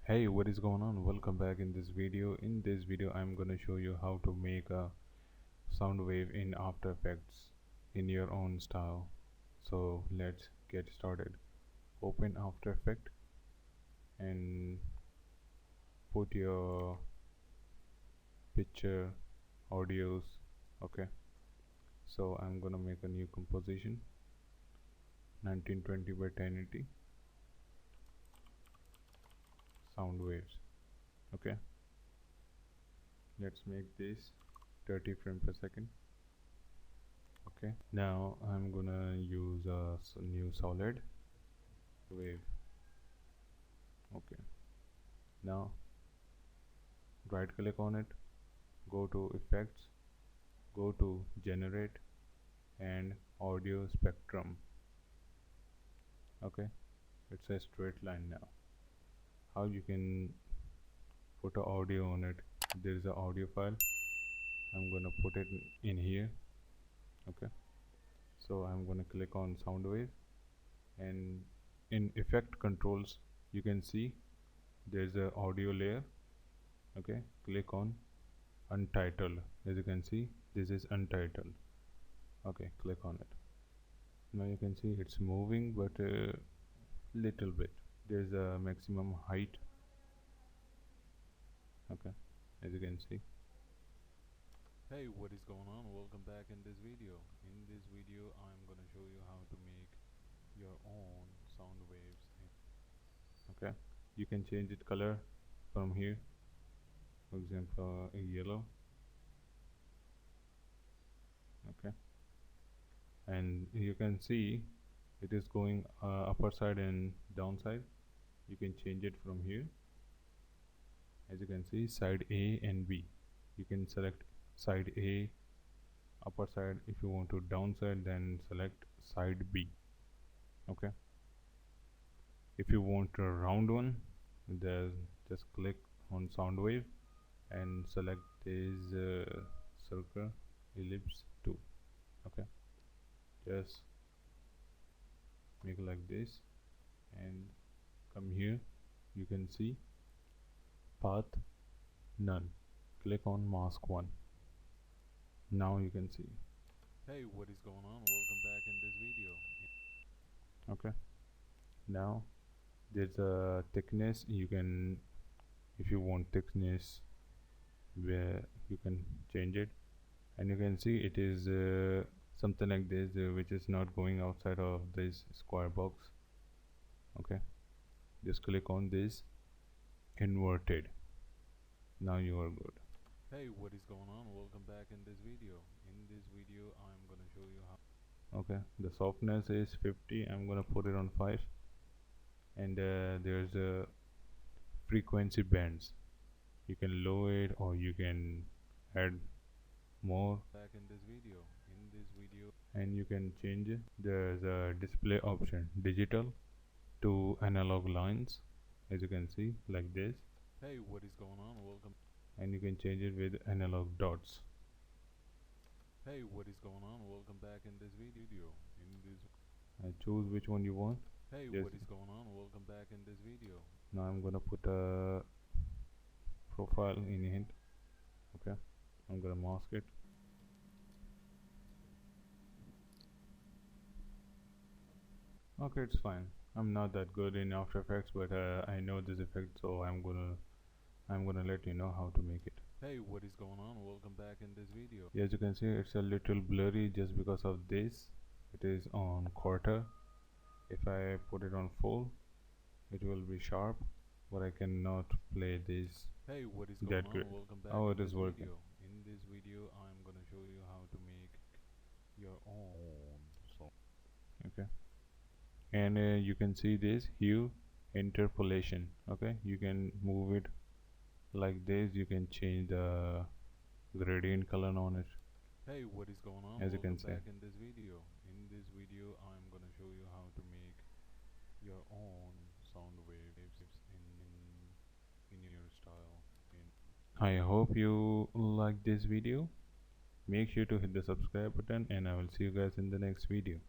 Hey, what is going on? Welcome back in this video. In this video I'm gonna show you how to make a sound wave in After Effects in your own style. So let's get started. Open After Effects and put your picture, audios. Okay, so I'm gonna make a new composition, 1920 by 1080 sound waves. Okay, let's make this 30 frames per second. Okay, now I'm gonna use a new solid wave. Okay, now right click on it, go to effects, go to generate and audio spectrum. Okay, it's a straight line. Now how you can put a audio on it? There is a audio file. I'm gonna put it in here. Okay, so I'm gonna click on sound wave, and in effect controls you can see there's a audio layer. Okay, click on untitled. As you can see, this is untitled. Okay, click on it. Now you can see it's moving, but little bit. There's a maximum height. Okay, as you can see. Hey, what is going on? Welcome back in this video. In this video I'm gonna show you how to make your own sound waves. Okay, you can change it color from here. For example, a yellow. Okay, and you can see it is going upper side and downside. You can change it from here. As you can see, side A and B. You can select side A upper side. If you want to downside, then select side B. Okay, if you want a round one, then just click on sound wave and select this circle ellipse 2. Okay, just make like this and come here. You can see path none. Click on mask 1. Now you can see. Hey, what is going on? Welcome back in this video. Okay, now there's a thickness. You can, if you want thickness, where you can change it, and you can see it is something like this, which is not going outside of this square box. Okay, just click on this inverted. Now you are good. Hey, what is going on? Welcome back in this video. In this video I'm gonna show you how. Okay, the softness is 50. I'm gonna put it on 5, and there's a frequency bands. You can lower it or you can add more. Back in this video. And you can change it. There's a display option, digital to analog lines, as you can see, like this. Hey, what is going on? Welcome. And you can change it with analog dots. Hey, what is going on? Welcome back in this video. Choose which one you want. Hey, what is going on? Welcome back in this video. Now I'm gonna put a profile in hint. Okay, I'm gonna mask it. Okay, it's fine. I'm not that good in After Effects, but I know this effect, so I'm gonna let you know how to make it. Hey, what is going on? Welcome back in this video. As you can see, it's a little blurry just because of this. It is on quarter. If I put it on full, it will be sharp, but I cannot play this. Hey, what is going on? Welcome back. Oh, it is working. In this video I'm gonna show you how to make your own song. Okay, and you can see this hue interpolation. Okay, you can move it like this. You can change the gradient color on it. Hey, what is going on? As you can see. Back in this video. In this video I'm gonna show you how to make your own sound waves in your style. I hope you like this video. Make sure to hit the subscribe button, and I will see you guys in the next video.